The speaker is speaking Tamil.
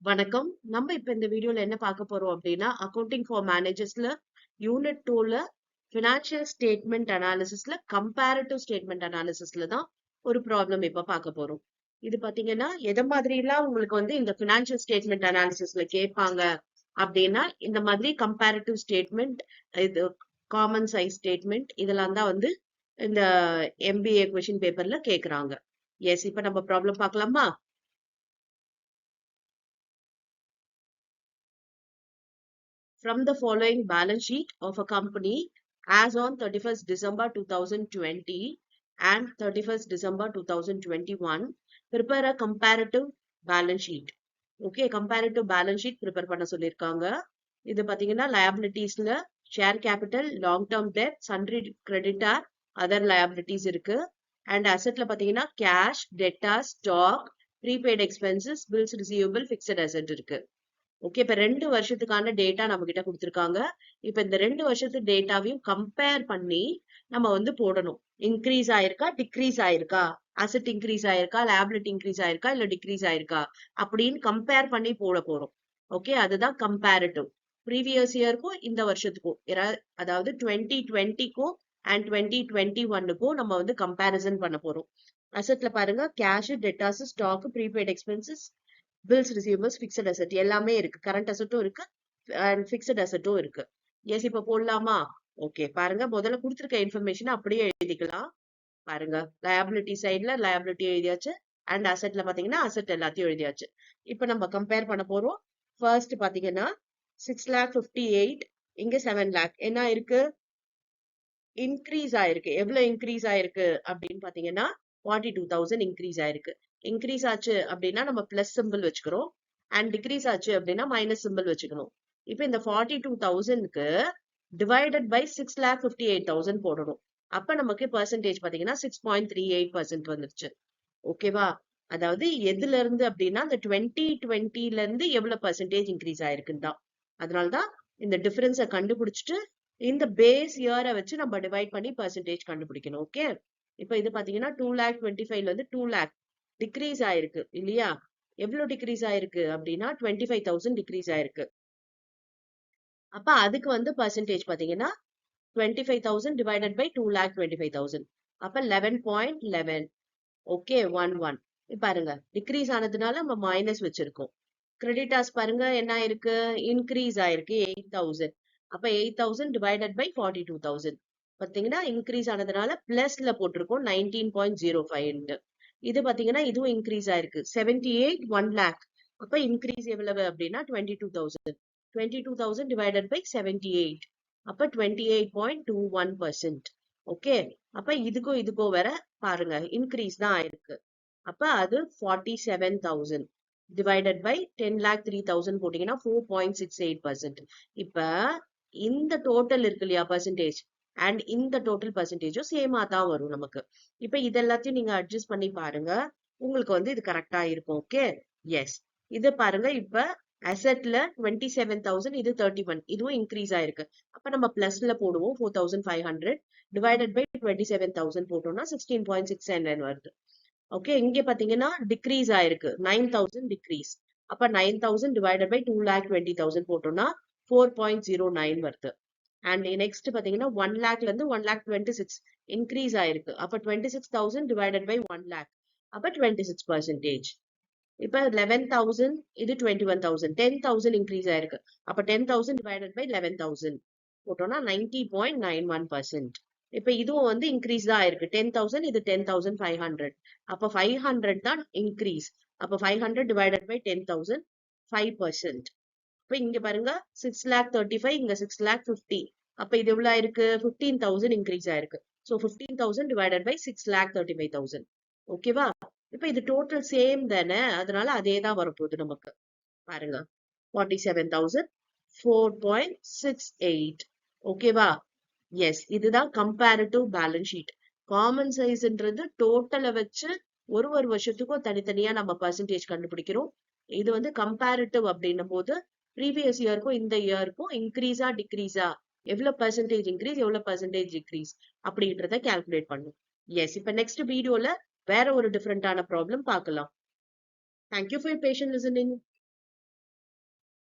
வணக்கம். நம்ம இப்ப இந்த வீடியோல என்ன பார்க்க போறோம் அப்படின்னா, அக்கவுண்டிங் ஃபார் மேனேஜர்ஸ்ல யூனிட் 2ல ஃபினான்ஷியல் ஸ்டேட்மெண்ட் அனாலிசிஸ்ல கம்பேரிட்டிவ் ஸ்டேட்மெண்ட் அனாலிசிஸ்ல தான் ஒரு ப்ராப்ளம் இப்ப பார்க்க போறோம். இது பாத்தீங்கன்னா எதை மாதிரிலாம் உங்களுக்கு வந்து இந்த ஃபினான்ஷியல் ஸ்டேட்மெண்ட் அனாலிசிஸ்ல கேட்பாங்க அப்படின்னா, இந்த மாதிரி கம்பேரிட்டிவ் ஸ்டேட்மெண்ட், இது காமன் சைஸ் ஸ்டேட்மெண்ட் இதெல்லாம் தான் வந்து இந்த MBA கொஸ்டின் பேப்பர்ல கேக்குறாங்க. எஸ், இப்ப நம்ம ப்ராப்ளம் பார்க்கலாமா? From the following balance sheet of a company as on 31st December 2020 and 31st December 2021, prepare a comparative balance sheet. Okay, comparative balance sheet prepare பண்ண சொல்லிருக்காங்க. இது பாத்தீங்கன்னா liabilitiesல share capital, long term debt, sundry creditor, other liabilities இருக்கு. And assetல பாத்தீங்கன்னா cash, debtor, stock, prepaid expenses, bills receivable, fixed asset இருக்கு. ஓகே, இப்ப 2 வருஷத்துக்கான டேட்டா நம்ம கிட்ட கொடுத்திருக்காங்க. இப்ப இந்த 2 வருஷத்து டேட்டாவையும் கம்பேர் பண்ணி நம்ம வந்து போடணும். இன்க்ரீஸ் ஆயிருக்கா, டிக்ரீஸ் ஆயிருக்கா, அசெட் இன்க்ரீஸ் ஆயிருக்கா, லியாபிலிட்டி இன்க்ரீஸ் ஆயிருக்கா, இல்ல டிக்ரீஸ் ஆயிருக்கா அப்படின்னு கம்பேர் பண்ணி போட போறோம். ஓகே, அதுதான் கம்பேரிட்டிவ். ப்ரீவியஸ் இயருக்கும் இந்த வருஷத்துக்கும், அதாவது 2020க்கும் அண்ட் 2021க்கும் நம்ம வந்து கம்பேரிசன் பண்ண போறோம். அசெட்ல பாருங்க, cash, debtors, stock, prepaid expenses, bills receivables, fixed asset எல்லாமே இருக்கு. கரண்ட் அசெட்டும் இருக்கு அண்ட் ஃபிக்ஸட் அசெட்டும் இருக்கு. எஸ், இப்ப போடலாமா? ஓகே, பாருங்க, முதல்ல கொடுத்திருக்க இன்ஃபர்மேஷன் அப்படியே எழுதிக்கலாம். பாருங்க, லயபிலிட்டி சைட்ல லயபிலிட்டி எழுதியாச்சு அண்ட் அசெட்ல பாத்தீங்கன்னா அசெட் எல்லாத்தையும் எழுதியாச்சு. இப்ப நம்ம கம்பேர் பண்ண போறோம். ஃபர்ஸ்ட் பாத்தீங்கன்னா 6,58,000, இங்க 7 lakh என்ன இருக்கு? இன்க்ரீஸ் ஆயிருக்கு. எவ்வளவு இன்க்ரீஸ் ஆயிருக்கு அப்படின்னு பாத்தீங்கன்னா 42,000 இன்க்ரீஸ் ஆயிருக்கு. இன்க்ரீஸ் ஆச்சு அப்படின்னா நம்ம பிளஸ் சிம்பிள் வச்சுக்கிறோம் அண்ட் டிக்ரீஸ் ஆச்சு அப்படின்னா மைனஸ் சிம்பிள் வச்சுக்கணும். இப்ப இந்த 42,000க்கு டிவைடட் பை 6,58,000 போடணும். அப்ப நமக்கு பெர்சன்டேஜ் பாத்தீங்கன்னா 6.38% வந்துருச்சு. ஓகேவா? அதாவது எதுல இருந்து அப்படின்னா இந்த 2020ல இருந்து எவ்வளவு பெர்சன்டேஜ் இன்க்ரீஸ் ஆயிருக்குன்னு தான். அதனாலதான் இந்த டிஃபரன்ஸை கண்டுபிடிச்சிட்டு இந்த பேஸ் இயரை வச்சு நம்ம டிவைட் பண்ணி பெர்சன்டேஜ் கண்டுபிடிக்கணும். ஓகே, இப்ப இது பாத்தீங்கன்னா 2,25,000 வந்து 2 lakh டிக்ரீஸ் ஆயிருக்கு இல்லையா? எவ்வளவு டிக்ரீஸ் ஆயிருக்கு அப்படின்னா 25,000 டிக்ரீஸ் ஆயிருக்கு. அப்ப அதுக்கு வந்து பெர்சன்டேஜ் பாத்தீங்கன்னா 25,000 டிவைடட் பை 2,25,000. அப்ப 11.11. ஓகே, 11 பாருங்க, டிக்ரீஸ் ஆனதுனால நம்ம மைனஸ் வச்சிருக்கோம். கிரெடிட்டாஸ் பாருங்க என்ன ஆயிருக்கு? இன்க்ரீஸ் ஆயிருக்கு 8,000. அப்ப 8,000 டிவைடட் பை 42,000 பாத்தீங்கன்னா இன்க்ரீஸ் ஆனதுனால பிளஸ்ல போட்டிருக்கோம் 19.05. இது பாத்தீங்கன்னா இதுவும் இன்க்ரீஸ் ஆயிருக்கு 78, 1 lakh. அப்ப இன்க்ரீஸ் எவ்வளவு அப்படின்னா 22,000. 22,000 டிவைடட் பை 78. அப்ப 28.21%. ஓகே, அப்ப இதுக்கும் வர பாருங்க இன்க்ரீஸ் தான் ஆயிருக்கு. அப்ப அது 47,000 divided by 10,03,000 போட்டீங்கன்னா 4.68%. இப்ப இந்த டோட்டல் இருக்கு இல்லையா பெர்சன்டேஜ் அண்ட் இந்த டோட்டல் பெர்சன்டேஜும் சேமா தான் வரும் நமக்கு. இப்ப இது எல்லாத்தையும் நீங்க அட்ஜஸ்ட் பண்ணி பாருங்க, உங்களுக்கு வந்து இது கரெக்டா இருக்கும். ஓகே, எஸ், இது பாருங்க. இப்ப அசெட்ல 27,000, இது 31, இதுவும் இன்க்ரீஸ் ஆயிருக்கு. அப்ப நம்ம பிளஸ்ல போடுவோம் 4,500 டிவைடட் பை 27,000 போட்டோம்னா 16.69 வருது. ஓகே, இங்க பாத்தீங்கன்னா டிக்ரீஸ் ஆயிருக்கு 9,000 டிக்ரீஸ். அப்ப 9,000 டிவைடட் பை 2,20,000 போட்டோம்னா 4.09 வருது. அண்ட் நெக்ஸ்ட் பாத்தீங்கன்னா 1 lakhல இருந்து 1,26,000 இன்க்ரீஸ் ஆயிருக்கு. அப்ப 26,000 டிவைடட் பை 1 lakh. அப்ப 26%. இப்ப 11,000, இது 21,000, 10,000 இன்க்ரீஸ் ஆயிருக்கு. அப்ப 10,000 டிவைடட் பை 11,000 போட்டோம்னா 90.91%. இப்ப இதுவும் வந்து இன்க்ரீஸ் தான் ஆயிருக்கு. 10,000, இது 10,500. அப்ப 500 தான் இன்க்ரீஸ். அப்ப 500 டிவைடட் பை 10,000 5%. இப்ப இங்க பாருங்க 6,35,000, இங்க 6,50,000. அப்ப இது எவ்வளவு ஆயிருக்கு? 15,000 இன்க்ரீஸ் ஆயிருக்கு. So 15,000 divided by 6,35,000. ஓகேவா? இப்ப இது டோட்டல் சேம் தானே, அதனால அதே தான் வரப்போகுது நமக்கு. பாருங்க 47,000 4.68. ஓகேவா? எஸ், இதுதான் கம்பேரிட்டிவ் பேலன்ஸ் ஷீட். காமன் சைஸ்ன்றது டோட்டலை வச்சு ஒரு வருஷத்துக்கும் தனித்தனியா நம்ம பெர்சன்டேஜ் கண்டுபிடிக்கிறோம். இது வந்து கம்பேரிட்டிவ் அப்படின்னும் போது ப்ரீவியஸ் இயருக்கும் இந்த இயருக்கும் இன்க்ரீஸா டிக்ரீஸா, எவ்வளவு பெர்சன்டேஜ் இன்க்ரீஸ் எவ்வளவு பெர்சன்டேஜ் டிக்ரீஸ் அப்படின்றத கால்குலேட் பண்ணும். எஸ், இப்ப நெக்ஸ்ட் வீடியோல வேற ஒரு டிஃபரெண்டான ப்ராப்ளம் பார்க்கலாம். Thank you for your patient listening.